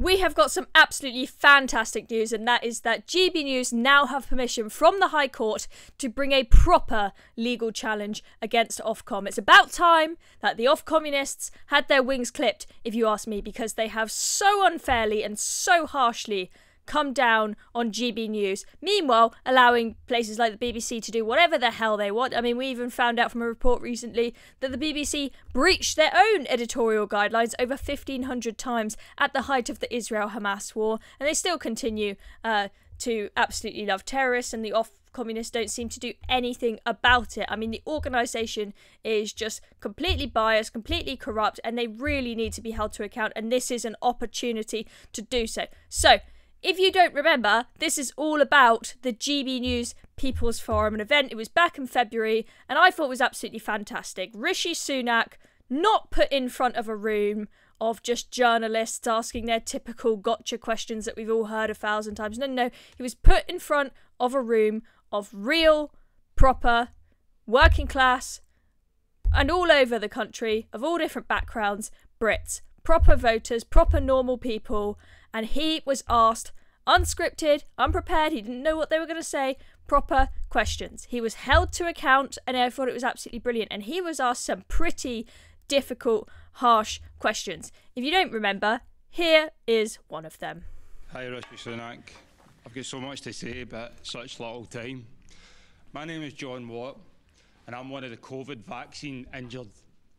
We have got some absolutely fantastic news, and that is that GB News now have permission from the High Court to bring a proper legal challenge against Ofcom. It's about time that the Ofcommunists had their wings clipped, if you ask me, because they have so unfairly and so harshly come down on GB News, meanwhile allowing places like the BBC to do whatever the hell they want. I mean, we even found out from a report recently that the BBC breached their own editorial guidelines over 1,500 times at the height of the Israel-Hamas war, and they still continue to absolutely love terrorists, and the Communists don't seem to do anything about it. I mean, the organisation is just completely biased, completely corrupt, and they really need to be held to account, and this is an opportunity to do so. So, if you don't remember, this is all about the GB News People's Forum, an event. It was back in February, and I thought it was absolutely fantastic. Rishi Sunak not put in front of a room of just journalists asking their typical gotcha questions that we've all heard 1,000 times. No. He was put in front of a room of real, proper, working class, and all over the country, of all different backgrounds, Brits. Proper voters, proper normal people, and he was asked unscripted, unprepared, he didn't know what they were going to say, proper questions. He was held to account, and I thought it was absolutely brilliant, and he was asked some pretty difficult, harsh questions. If you don't remember, here is one of them. Hi, Rishi Sunak. I've got so much to say, but such little time. My name is John Watt, and I'm one of the COVID vaccine injured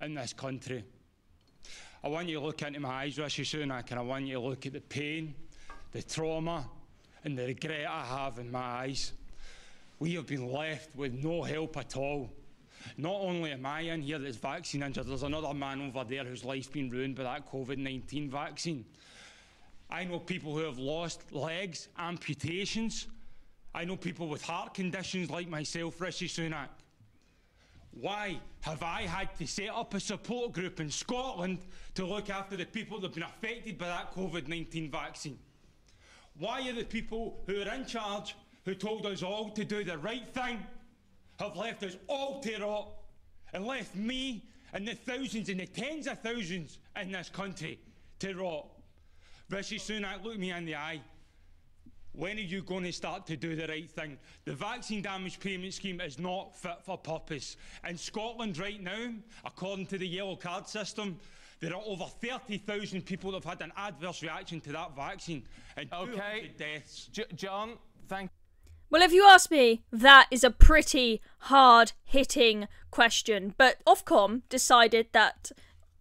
in this country. I want you to look into my eyes, Rishi Sunak, and I want you to look at the pain, the trauma, and the regret I have in my eyes. We have been left with no help at all. Not only am I in here that's vaccine injured, there's another man over there whose life's been ruined by that COVID-19 vaccine. I know people who have lost legs, amputations. I know people with heart conditions like myself, Rishi Sunak. Why have I had to set up a support group in Scotland to look after the people that have been affected by that COVID-19 vaccine? Why are the people who are in charge, who told us all to do the right thing, have left us all to rot and left me and the thousands and the tens of thousands in this country to rot? Rishi Sunak, look me in the eye. When are you going to start to do the right thing? The vaccine damage payment scheme is not fit for purpose. In Scotland right now, according to the yellow card system, there are over 30,000 people that have had an adverse reaction to that vaccine. And 200 deaths. John, thank you. Well, if you ask me, that is a pretty hard-hitting question. But Ofcom decided that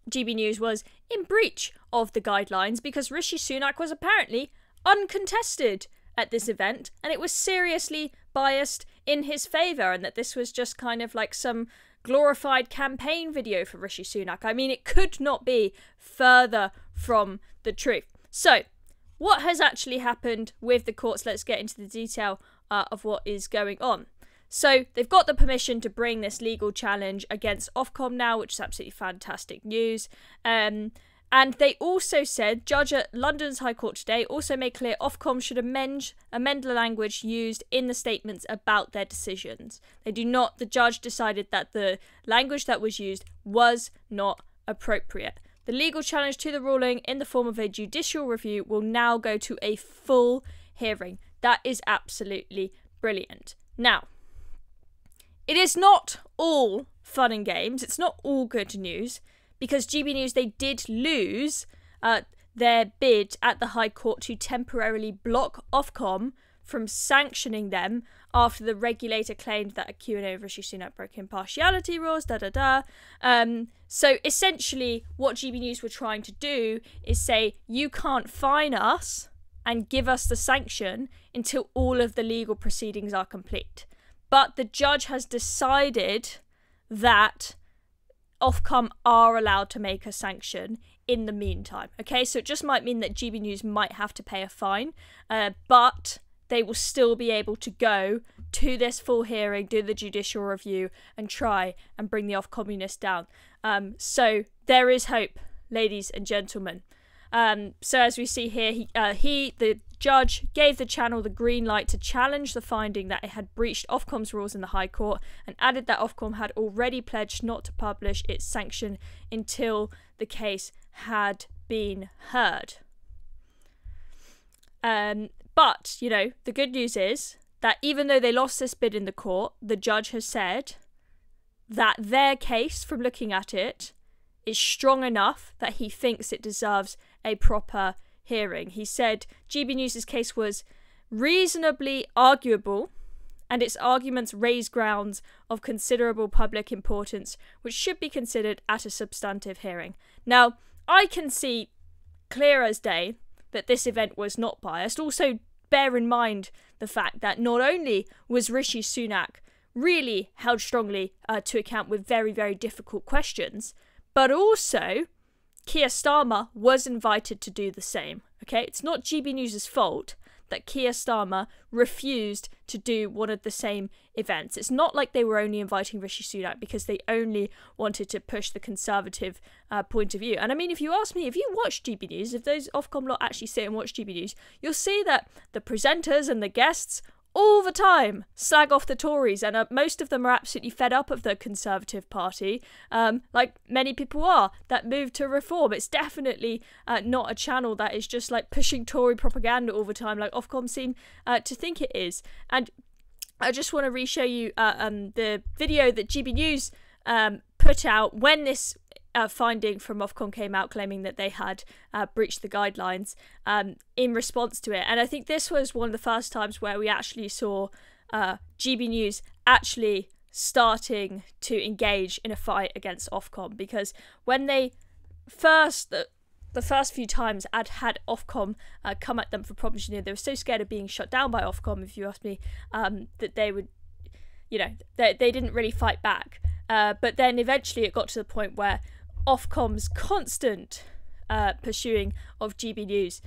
GB News was in breach of the guidelines because Rishi Sunak was apparently uncontested at this event, and it was seriously biased in his favour, and that this was just kind of like some glorified campaign video for Rishi Sunak. I mean, it could not be further from the truth. So, what has actually happened with the courts? Let's get into the detail of what is going on. So, they've got the permission to bring this legal challenge against Ofcom now, which is absolutely fantastic news. And they also said, judge at London's High Court today also made clear Ofcom should amend the language used in the statements about their decisions. The judge decided that the language that was used was not appropriate. The legal challenge to the ruling in the form of a judicial review will now go to a full hearing. That is absolutely brilliant. Now, it is not all fun and games. It's not all good news. Because GB News, they did lose their bid at the High Court to temporarily block Ofcom from sanctioning them after the regulator claimed that a Q&A of Rishi Sunak broke impartiality rules, So essentially, what GB News were trying to do is say, you can't fine us and give us the sanction until all of the legal proceedings are complete. But the judge has decided that Ofcom are allowed to make a sanction in the meantime. Okay, so it just might mean that GB News might have to pay a fine, but they will still be able to go to this full hearing, do the judicial review, and try and bring the Ofcommunists down. So there is hope, ladies and gentlemen. So as we see here, the judge gave the channel the green light to challenge the finding that it had breached Ofcom's rules in the High Court, and added that Ofcom had already pledged not to publish its sanction until the case had been heard. But, you know, the good news is that even though they lost this bid in the court, the judge has said that their case, from looking at it, is strong enough that he thinks it deserves a proper hearing. He said GB News' case was reasonably arguable, and its arguments raise grounds of considerable public importance, which should be considered at a substantive hearing. Now, I can see clear as day that this event was not biased. Also, bear in mind the fact that not only was Rishi Sunak really held strongly to account with very, very difficult questions, but also Keir Starmer was invited to do the same. Okay, it's not GB News' fault that Keir Starmer refused to do one of the same events. It's not like they were only inviting Rishi Sunak because they only wanted to push the Conservative point of view. And I mean, if you ask me, if you watch GB News, if those Ofcom lot actually sit and watch GB News, you'll see that the presenters and the guests all the time slag off the Tories, and most of them are absolutely fed up of the Conservative Party, like many people are, that move to reform. It's definitely not a channel that is just like pushing Tory propaganda all the time like Ofcom seem to think it is. And I just want to re-show you the video that GB News put out when this finding from Ofcom came out, claiming that they had breached the guidelines in response to it. And I think this was one of the first times where we actually saw GB News actually starting to engage in a fight against Ofcom, because when they the first few times I'd had Ofcom come at them for problems, you know, they were so scared of being shut down by Ofcom, if you ask me, that they would, you know, they didn't really fight back. But then eventually it got to the point where Ofcom's constant pursuing of GB News,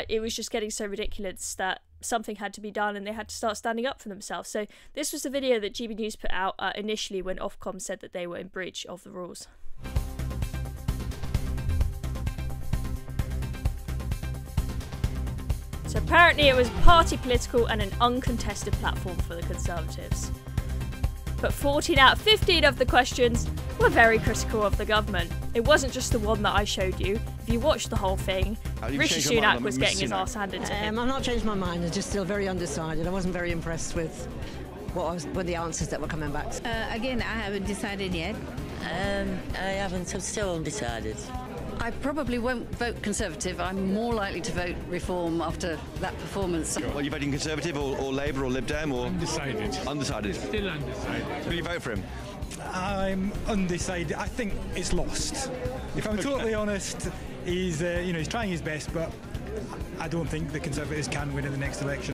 it was just getting so ridiculous that something had to be done and they had to start standing up for themselves. So this was the video that GB News put out initially when Ofcom said that they were in breach of the rules. So apparently it was party political and an uncontested platform for the Conservatives. But 14 out of 15 of the questions were very critical of the government. It wasn't just the one that I showed you. If you watched the whole thing, Rishi Sunak was getting his arse handed to him. I've not changed my mind. I'm just still very undecided. I wasn't very impressed with what the answers that were coming back. Again, I haven't decided yet. I haven't. I'm still undecided. I probably won't vote Conservative. I'm more likely to vote Reform after that performance. Well, are you voting Conservative or Labour or Lib Dem or...? Undecided. Undecided. Still undecided. Will you vote for him? I'm undecided. I think it's lost. If I'm totally honest, he's trying his best, but I don't think the Conservatives can win in the next election.